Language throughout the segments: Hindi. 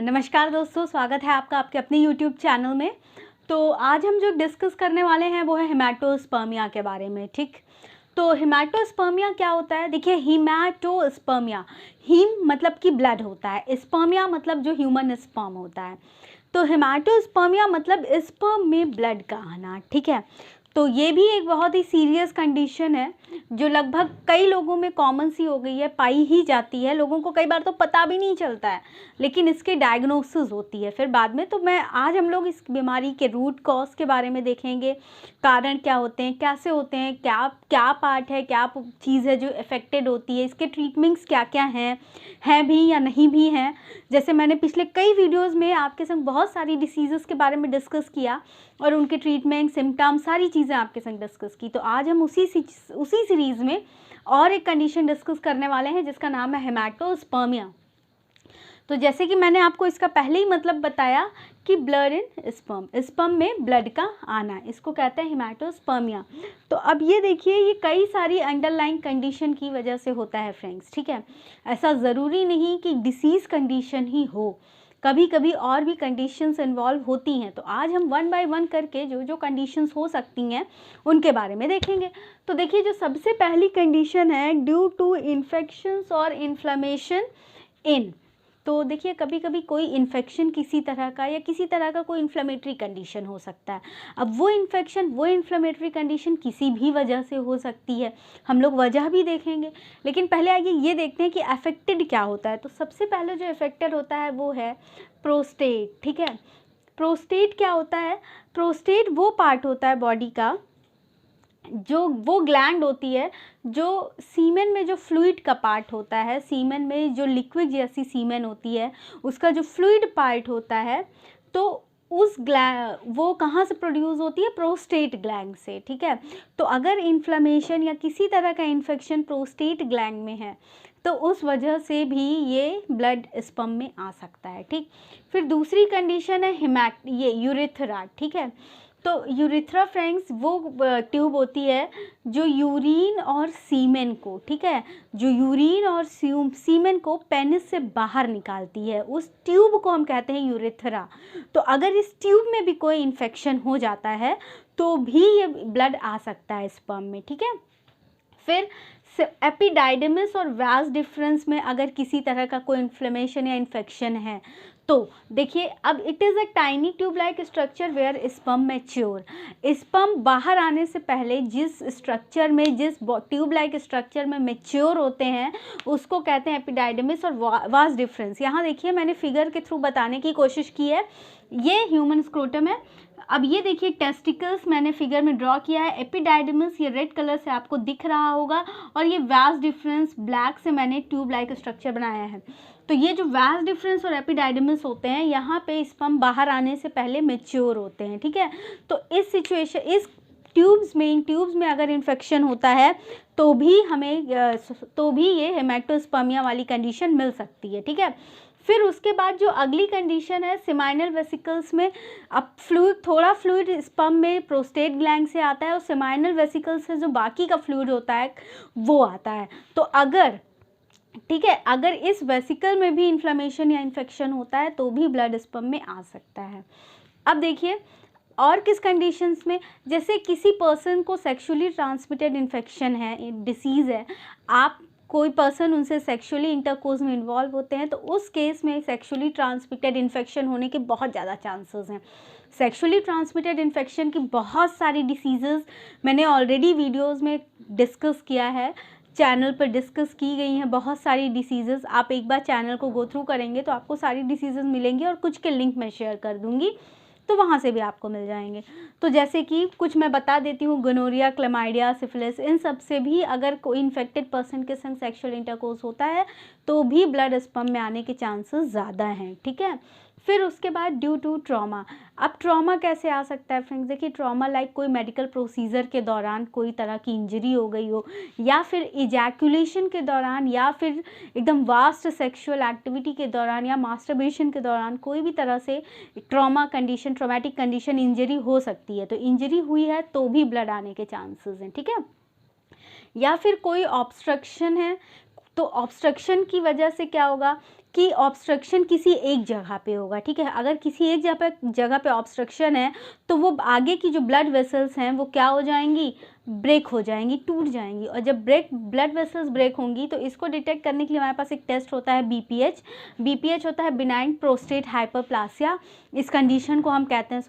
नमस्कार दोस्तों, स्वागत है आपका आपके अपने यूट्यूब चैनल में। तो आज हम जो डिस्कस करने वाले हैं वो है हेमाटोस्पर्मिया के बारे में। ठीक, तो हेमाटोस्पर्मिया क्या होता है? देखिए, हेमाटोस्पर्मिया, हीम मतलब कि ब्लड होता है, स्पर्मिया मतलब जो ह्यूमन स्पर्म होता है। तो हेमाटोस्पर्मिया मतलब स्पर्म में ब्लड का आना। ठीक है, तो ये भी एक बहुत ही सीरियस कंडीशन है जो लगभग कई लोगों में कॉमन सी हो गई है, पाई ही जाती है। लोगों को कई बार तो पता भी नहीं चलता है, लेकिन इसके डायग्नोसिस होती है फिर बाद में। तो आज हम लोग इस बीमारी के रूट कॉज के बारे में देखेंगे, कारण क्या होते हैं, कैसे होते हैं, क्या क्या पार्ट है, क्या चीज़ है जो अफेक्टेड होती है, इसके ट्रीटमेंट्स क्या क्या हैं भी या नहीं भी हैं। जैसे मैंने पिछले कई वीडियोज़ में आपके संग बहुत सारी डिसीज़ेस के बारे में डिस्कस किया और उनके ट्रीटमेंट, सिम्टम्स, सारी चीज़ें आपके संग डिस्कस की। तो आज हम उसी सीरीज़ में और एक कंडीशन डिस्कस करने वाले हैं जिसका नाम है हेमाटोस्पर्मिया। तो जैसे कि मैंने आपको इसका पहले ही मतलब बताया कि ब्लड इन स्पर्म, स्पर्म में ब्लड का आना, इसको कहते हैं हेमाटोस्पर्मिया। तो अब ये देखिए, ये कई सारी अंडरलाइन कंडीशन की वजह से होता है फ्रेंड्स। ठीक है, ऐसा ज़रूरी नहीं कि डिसीज़ कंडीशन ही हो, कभी कभी और भी कंडीशंस इन्वॉल्व होती हैं। तो आज हम वन बाय वन करके जो जो कंडीशंस हो सकती हैं उनके बारे में देखेंगे। तो देखिए, जो सबसे पहली कंडीशन है ड्यू टू इन्फेक्शंस और इन्फ्लेमेशन इन। तो देखिए, कभी कभी कोई इन्फेक्शन किसी तरह का या किसी तरह का कोई इन्फ्लेमेटरी कंडीशन हो सकता है। अब वो इन्फेक्शन, वो इन्फ्लेमेटरी कंडीशन किसी भी वजह से हो सकती है, हम लोग वजह भी देखेंगे। लेकिन पहले आइए ये देखते हैं कि अफेक्टेड क्या होता है। तो सबसे पहले जो अफेक्टेड होता है वो है प्रोस्टेट। ठीक है, प्रोस्टेट क्या होता है? प्रोस्टेट वो पार्ट होता है बॉडी का, जो वो ग्लैंड होती है जो सीमेन में जो फ्लूइड का पार्ट होता है, सीमेन में जो लिक्विड जैसी सीमेन होती है उसका जो फ्लूइड पार्ट होता है, तो वो कहाँ से प्रोड्यूस होती है? प्रोस्टेट ग्लैंड से। ठीक है, तो अगर इन्फ्लेमेशन या किसी तरह का इन्फेक्शन प्रोस्टेट ग्लैंड में है तो उस वजह से भी ये ब्लड स्पर्म में आ सकता है। ठीक, फिर दूसरी कंडीशन है ये यूरिथ्रा। ठीक है, तो यूरिथ्रा फ्रेंड्स वो ट्यूब होती है जो यूरिन और सीमेन को, ठीक है, जो यूरिन और सीमेन को पेनिस से बाहर निकालती है, उस ट्यूब को हम कहते हैं यूरिथ्रा। तो अगर इस ट्यूब में भी कोई इन्फेक्शन हो जाता है तो भी ये ब्लड आ सकता है स्पर्म में। ठीक है, फिर एपिडाइडमिस और वास डिफरेंस में अगर किसी तरह का कोई इन्फ्लेमेशन या इन्फेक्शन है तो देखिए, अब it is a tiny tube like structure where sperm mature. Sperm बाहर आने से पहले जिस स्ट्रक्चर में, जिस ट्यूब लाइक स्ट्रक्चर में मैच्योर होते हैं उसको कहते हैं एपिडाइडमिस और वास डिफरेंस। यहाँ देखिए, मैंने फिगर के थ्रू बताने की कोशिश की है, ये ह्यूमन स्क्रोटम है। अब ये देखिए, टेस्टिकल्स मैंने फिगर में ड्रॉ किया है, एपिडाइडमिस ये रेड कलर से आपको दिख रहा होगा, और ये वास डिफरेंस ब्लैक से मैंने ट्यूब लाइक स्ट्रक्चर बनाया है। तो ये जो वास डिफरेंस और एपिडाइडमिस होते हैं, यहाँ पे स्पर्म बाहर आने से पहले मैच्योर होते हैं। ठीक है, तो इस सिचुएशन, इस इन ट्यूब्स में अगर इन्फेक्शन होता है तो भी ये हेमाटोस्पर्मिया वाली कंडीशन मिल सकती है। ठीक है, फिर उसके बाद जो अगली कंडीशन है सेमाइनल वेसिकल्स में, अब थोड़ा फ्लूइड स्पर्म में प्रोस्टेट ग्लैंड से आता है और सेमाइनल वेसिकल्स से जो बाकी का फ्लूइड होता है वो आता है। तो अगर, ठीक है, अगर इस वेसिकल में भी इन्फ्लेमेशन या इन्फेक्शन होता है तो भी ब्लड स्पर्म में आ सकता है। अब देखिए, और किस कंडीशंस में, जैसे किसी पर्सन को सेक्सुअली ट्रांसमिटेड इन्फेक्शन है, डिसीज़ है, आप कोई पर्सन उनसे सेक्सुअली इंटरकोर्स में इन्वॉल्व होते हैं तो उस केस में सेक्सुअली ट्रांसमिटेड इन्फेक्शन होने के बहुत ज़्यादा चांसेस हैं। सेक्सुअली ट्रांसमिटेड इन्फेक्शन की बहुत सारी डिसीज़ेज़ मैंने ऑलरेडी वीडियोज़ में डिस्कस किया है, चैनल पर डिस्कस की गई हैं बहुत सारी डिसीज़ेज़। आप एक बार चैनल को गो थ्रू करेंगे तो आपको सारी डिसीज़ेज़ मिलेंगी और कुछ के लिंक मैं शेयर कर दूँगी, तो वहाँ से भी आपको मिल जाएंगे। तो जैसे कि कुछ मैं बता देती हूँ, गोनोरिया, क्लेमाइडिया, सिफिलिस, इन सब से भी अगर कोई इन्फेक्टेड पर्सन के संग सेक्सुअल इंटरकोर्स होता है तो भी ब्लड स्पर्म में आने के चांसेस ज़्यादा हैं। ठीक है, फिर उसके बाद ड्यू टू ट्रॉमा। अब ट्रॉमा कैसे आ सकता है फ्रेंड्स? देखिए, ट्रॉमा लाइक कोई मेडिकल प्रोसीजर के दौरान कोई तरह की इंजरी हो गई हो, या फिर इजैकुलेशन के दौरान, या फिर एकदम वास्ट सेक्सुअल एक्टिविटी के दौरान, या मास्टरबेशन के दौरान कोई भी तरह से trauma condition, traumatic condition, injury हो सकती है। तो इंजरी हुई है तो भी ब्लड आने के चांसेस हैं। ठीक है, या फिर कोई ऑब्स्ट्रक्शन है, तो ऑब्स्ट्रक्शन की वजह से क्या होगा कि ऑब्स्ट्रक्शन किसी एक जगह पे होगा, ठीक है। अगर किसी एक जगह पे ऑब्स्ट्रक्शन है तो वो आगे की जो ब्लड वेसल्स हैं वो क्या हो जाएंगी, ब्रेक हो जाएंगी, टूट जाएंगी। और जब ब्लड वेसल्स ब्रेक होंगी तो इसको डिटेक्ट करने के लिए हमारे पास एक टेस्ट होता है बीपीएच होता है, बिनाइन प्रोस्टेट हाइपरप्लासिया, इस कंडीशन को हम कहते हैं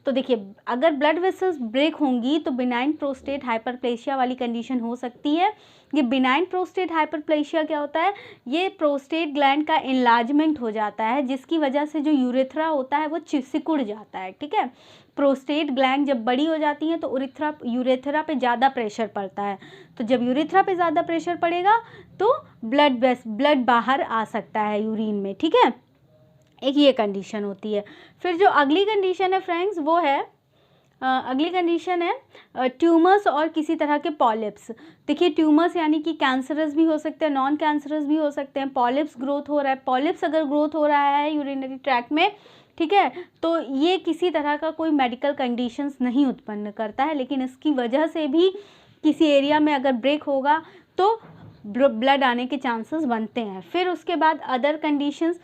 तो देखिए अगर ब्लड वेसल्स ब्रेक होंगी तो बिनाइन प्रोस्टेट हाइपरप्लेशिया वाली कंडीशन हो सकती है। ये बिनाइन प्रोस्टेट हाइपरप्लेशिया क्या होता है, ये प्रोस्टेट ग्लैंड का इनलार्जमेंट हो जाता है जिसकी वजह से जो यूरेथ्रा होता है वो सिकुड़ जाता है, ठीक है। प्रोस्टेट ग्लैंड जब बड़ी हो जाती है तो यूरेथ्रा पे ज़्यादा प्रेशर पड़ता है, तो जब यूरेथ्रा पे ज़्यादा प्रेशर पड़ेगा तो ब्लड बाहर आ सकता है यूरिन में, ठीक है। एक ये कंडीशन होती है। फिर जो अगली कंडीशन है फ्रेंड्स वो है अगली कंडीशन है ट्यूमर्स और किसी तरह के पॉलिप्स। देखिए ट्यूमर्स यानी कि कैंसरस भी हो सकते हैं, नॉन कैंसरस भी हो सकते हैं। पॉलिप्स ग्रोथ हो रहा है, पॉलिप्स अगर ग्रोथ हो रहा है यूरिनरी ट्रैक्ट में, ठीक है, तो ये किसी तरह का कोई मेडिकल कंडीशंस नहीं उत्पन्न करता है, लेकिन इसकी वजह से भी किसी एरिया में अगर ब्रेक होगा तो ब्लड आने के चांसेस बनते हैं। फिर उसके बाद अदर कंडीशंस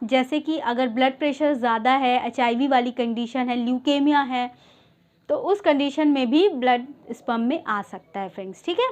जैसे कि अगर ब्लड प्रेशर ज़्यादा है, HIV वाली कंडीशन है, ल्यूकेमिया है, तो उस कंडीशन में भी ब्लड स्पर्म में आ सकता है फ्रेंड्स, ठीक है।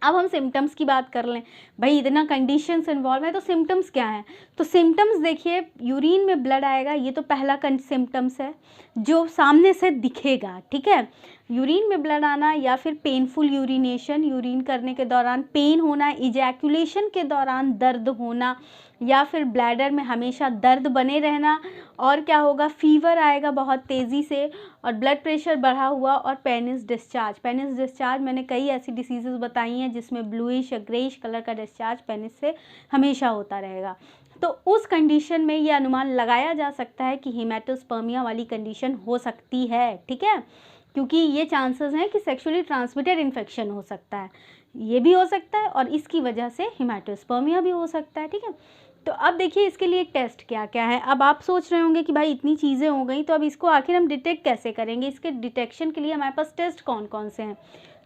अब हम सिम्टम्स की बात कर लें, भाई इतना कंडीशंस इन्वॉल्व है तो सिम्टम्स क्या हैं। तो सिम्टम्स देखिए यूरिन में ब्लड आएगा, ये तो पहला सिम्टम्स है जो सामने से दिखेगा, ठीक है। यूरिन में ब्लड आना या फिर पेनफुल यूरिनेशन, यूरिन करने के दौरान पेन होना, इजैकुलेशन के दौरान दर्द होना या फिर ब्लैडर में हमेशा दर्द बने रहना, और क्या होगा, फीवर आएगा बहुत तेज़ी से, और ब्लड प्रेशर बढ़ा हुआ, और पेनिस डिस्चार्ज मैंने कई ऐसी डिसीज़ेस बताई हैं जिसमें ब्लूइश या ग्रेइश कलर का डिस्चार्ज पेनिस से हमेशा होता रहेगा। तो उस कंडीशन में ये अनुमान लगाया जा सकता है कि हेमेटोस्पर्मिया वाली कंडीशन हो सकती है, ठीक है, क्योंकि ये चांसेस हैं कि सेक्सुअली ट्रांसमिटेड इन्फेक्शन हो सकता है, ये भी हो सकता है, और इसकी वजह से हेमेटोस्पर्मिया भी हो सकता है, ठीक है। तो अब देखिए इसके लिए टेस्ट क्या क्या है। अब आप सोच रहे होंगे कि भाई इतनी चीज़ें हो गई तो अब इसको आखिर हम डिटेक्ट कैसे करेंगे, इसके डिटेक्शन के लिए हमारे पास टेस्ट कौन कौन से हैं।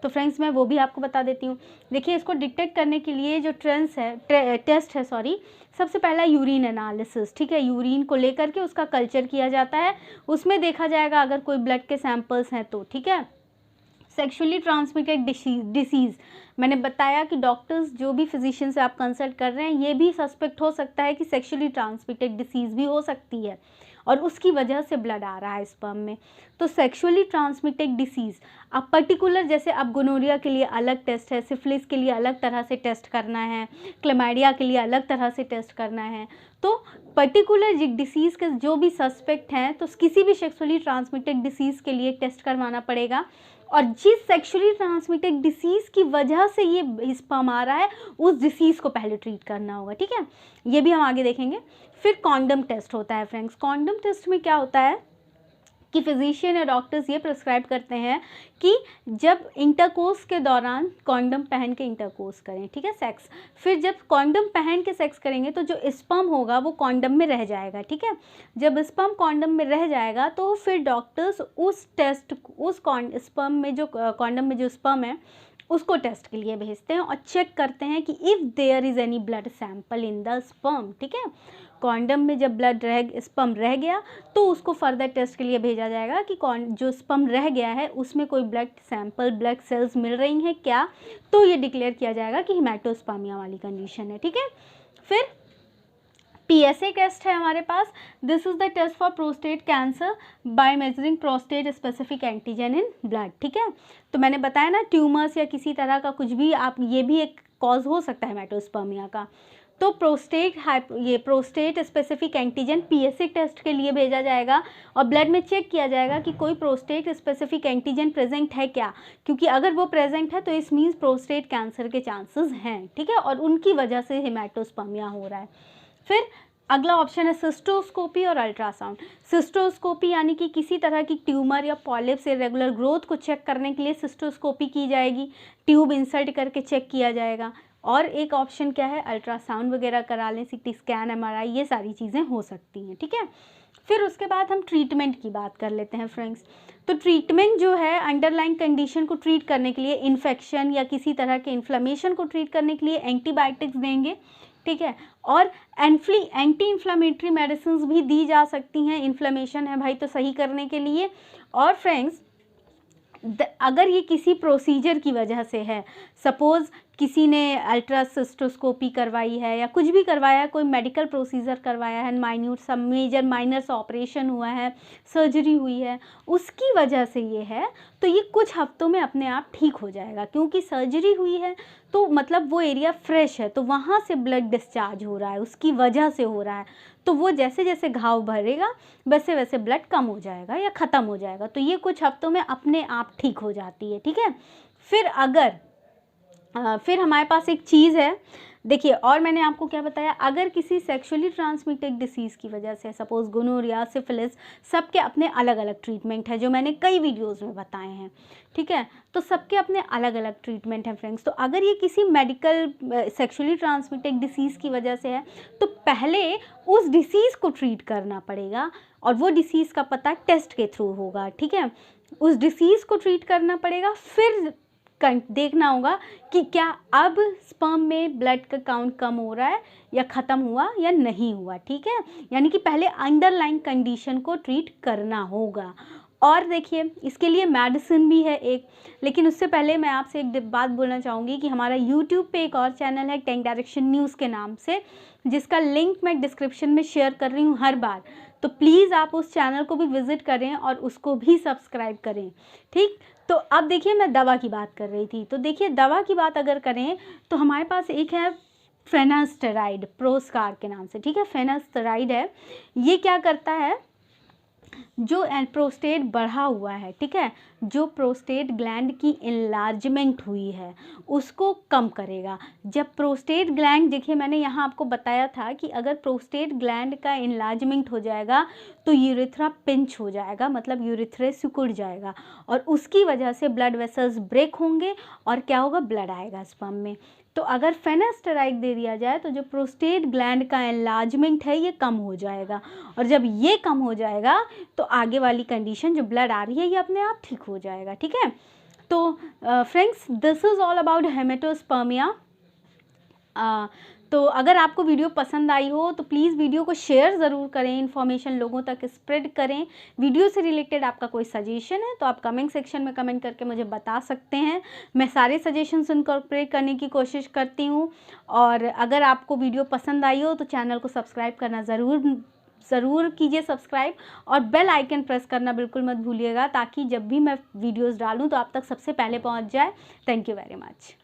तो फ्रेंड्स मैं वो भी आपको बता देती हूँ। देखिए इसको डिटेक्ट करने के लिए जो टेस्ट है सबसे पहला यूरिन एनालिसिस, ठीक है। यूरिन को लेकर के उसका कल्चर किया जाता है, उसमें देखा जाएगा अगर कोई ब्लड के सैंपल्स हैं तो, ठीक है। सेक्सुअली ट्रांसमिटेड डिसीज़, मैंने बताया कि डॉक्टर्स जो भी फिजिशियन से आप कंसल्ट कर रहे हैं ये भी सस्पेक्ट हो सकता है कि सेक्सुअली ट्रांसमिटेड डिसीज़ भी हो सकती है और उसकी वजह से ब्लड आ रहा है स्पर्म में। तो सेक्सुअली ट्रांसमिटेड डिसीज़ अब पर्टिकुलर, जैसे अब गोनोरिया के लिए अलग टेस्ट है, सिफिलिस के लिए अलग तरह से टेस्ट करना है, क्लेमाइडिया के लिए अलग तरह से टेस्ट करना है। तो पर्टिकुलर डिसीज़ के जो भी सस्पेक्ट हैं तो किसी भी सेक्सुअली ट्रांसमिटेड डिसीज़ के लिए टेस्ट करवाना पड़ेगा, और जिस सेक्सुअली ट्रांसमिटेड डिसीज़ की वजह से ये स्पर्म आ रहा है उस डिसीज़ को पहले ट्रीट करना होगा, ठीक है। ये भी हम आगे देखेंगे। फिर कॉन्डम टेस्ट होता है फ्रेंड्स। कॉन्डम टेस्ट में क्या होता है कि फिजिशियन या डॉक्टर्स ये प्रिस्क्राइब करते हैं कि जब इंटरकोर्स के दौरान कॉन्डम पहन के इंटरकोर्स करें, ठीक है, सेक्स। फिर जब कॉन्डम पहन के सेक्स करेंगे तो जो स्पर्म होगा वो कॉन्डम में रह जाएगा, ठीक है। जब स्पर्म कॉन्डम में रह जाएगा तो फिर डॉक्टर्स उस स्पर्म में जो कॉन्डम में जो स्पर्म है उसको टेस्ट के लिए भेजते हैं और चेक करते हैं कि if there is any blood sample in the sperm, ठीक है। कॉन्डम में जब स्पर्म रह गया तो उसको फर्दर टेस्ट के लिए भेजा जाएगा कि जो स्पर्म रह गया है उसमें कोई ब्लड सैंपल, ब्लड सेल्स मिल रही हैं क्या, तो ये डिक्लेयर किया जाएगा कि हेमेटोस्पर्मिया वाली कंडीशन है, ठीक है। फिर PSA टेस्ट है हमारे पास। This is the test for prostate cancer by measuring prostate specific antigen in blood, ठीक है। तो मैंने बताया ना ट्यूमर्स या किसी तरह का कुछ भी, आप ये भी एक कॉज हो सकता है हेमेटोस्पर्मिया का। तो prostate specific antigen PSA test के लिए भेजा जाएगा और ब्लड में चेक किया जाएगा कि कोई प्रोस्टेट स्पेसिफिक एंटीजन प्रेजेंट है क्या, क्योंकि अगर वो प्रेजेंट है तो इस मीन्स प्रोस्टेट कैंसर के चांसेस हैं, ठीक है, और उनकी वजह से हेमेटोस्पर्मिया हो रहा है। फिर अगला ऑप्शन है सिस्टोस्कोपी और अल्ट्रासाउंड। सिस्टोस्कोपी यानी कि किसी तरह की ट्यूमर या पॉलिप से रेगुलर ग्रोथ को चेक करने के लिए सिस्टोस्कोपी की जाएगी, ट्यूब इंसर्ट करके चेक किया जाएगा। और एक ऑप्शन क्या है, अल्ट्रासाउंड वगैरह करा लें, CT स्कैन, MRI, ये सारी चीज़ें हो सकती हैं, ठीक है। फिर उसके बाद हम ट्रीटमेंट की बात कर लेते हैं फ्रेंड्स। तो ट्रीटमेंट जो है अंडरलाइन कंडीशन को ट्रीट करने के लिए, इन्फेक्शन या किसी तरह के इन्फ्लेमेशन को ट्रीट करने के लिए एंटीबायोटिक्स देंगे, ठीक है। और एंटी इन्फ्लामेटरी मेडिसिन भी दी जा सकती हैं, इन्फ्लेमेशन है भाई तो सही करने के लिए। और फ्रेंड्स अगर ये किसी प्रोसीजर की वजह से है, सपोज़ किसी ने अल्ट्रासिस्टोस्कोपी करवाई है या कुछ भी करवाया है, कोई मेडिकल प्रोसीजर करवाया है, माइन्यूट सब मेजर माइनर सा ऑपरेशन हुआ है, सर्जरी हुई है, उसकी वजह से ये है, तो ये कुछ हफ्तों में अपने आप ठीक हो जाएगा, क्योंकि सर्जरी हुई है तो मतलब वो एरिया फ्रेश है, तो वहाँ से ब्लड डिस्चार्ज हो रहा है, उसकी वजह से हो रहा है, तो वो जैसे जैसे घाव भरेगा वैसे वैसे ब्लड कम हो जाएगा या ख़त्म हो जाएगा, तो ये कुछ हफ्तों में अपने आप ठीक हो जाती है, ठीक है। फिर हमारे पास एक चीज़ है, देखिए, और मैंने आपको क्या बताया, अगर किसी सेक्सुअली ट्रांसमिटेड डिसीज़ की वजह से, सपोज गोनोरिया, सिफिलिस, सबके अपने अलग अलग ट्रीटमेंट है, जो मैंने कई वीडियोस में बताए हैं, ठीक है। तो सबके अपने अलग अलग ट्रीटमेंट हैं फ्रेंड्स। तो अगर ये किसी मेडिकल सेक्सुअली ट्रांसमिटेड डिसीज़ की वजह से है, तो पहले उस डिसीज़ को ट्रीट करना पड़ेगा, और वो डिसीज़ का पता टेस्ट के थ्रू होगा, ठीक है। उस डिसीज़ को ट्रीट करना पड़ेगा, फिर देखना होगा कि क्या अब स्पर्म में ब्लड का काउंट कम हो रहा है या ख़त्म हुआ या नहीं हुआ, ठीक है। यानी कि पहले अंडरलाइन कंडीशन को ट्रीट करना होगा। और देखिए, इसके लिए मेडिसिन भी है एक, लेकिन उससे पहले मैं आपसे एक बात बोलना चाहूँगी कि हमारा यूट्यूब पे एक और चैनल है, टेक डायरेक्शन न्यूज़ के नाम से, जिसका लिंक मैं डिस्क्रिप्शन में शेयर कर रही हूँ हर बार, तो प्लीज़ आप उस चैनल को भी विज़िट करें और उसको भी सब्सक्राइब करें, ठीक। तो अब देखिए, मैं दवा की बात कर रही थी, तो देखिए दवा की बात अगर करें तो हमारे पास एक है फिनास्टेराइड, प्रोस्कार के नाम से, ठीक है। फिनास्टेराइड है, ये क्या करता है, जो प्रोस्टेट बढ़ा हुआ है, ठीक है, जो प्रोस्टेट ग्लैंड की इनलार्जमेंट हुई है उसको कम करेगा। जब प्रोस्टेट ग्लैंड, देखिए मैंने यहाँ आपको बताया था कि अगर प्रोस्टेट ग्लैंड का इनलार्जमेंट हो जाएगा तो यूरेथ्रा पिंच हो जाएगा, मतलब यूरेथ्रे सिकुड़ जाएगा, और उसकी वजह से ब्लड वेसल्स ब्रेक होंगे और क्या होगा, ब्लड आएगा स्पर्म में। तो अगर फिनास्टेराइड दे दिया जाए तो जो प्रोस्टेट ग्लैंड का एनलार्जमेंट है ये कम हो जाएगा, और जब ये कम हो जाएगा तो आगे वाली कंडीशन जो ब्लड आ रही है ये अपने आप ठीक हो जाएगा, ठीक है। तो friends, this is all about haematospermia. तो अगर आपको वीडियो पसंद आई हो तो प्लीज़ वीडियो को शेयर ज़रूर करें, इन्फॉर्मेशन लोगों तक स्प्रेड करें। वीडियो से रिलेटेड आपका कोई सजेशन है तो आप कमेंट सेक्शन में कमेंट करके मुझे बता सकते हैं, मैं सारे सजेशंस इनकॉर्पोरेट करने की कोशिश करती हूँ। और अगर आपको वीडियो पसंद आई हो तो चैनल को सब्सक्राइब करना ज़रूर कीजिए सब्सक्राइब, और बेल आइकन प्रेस करना बिल्कुल मत भूलिएगा, ताकि जब भी मैं वीडियोज़ डालूँ तो आप तक सबसे पहले पहुँच जाए। Thank you very much.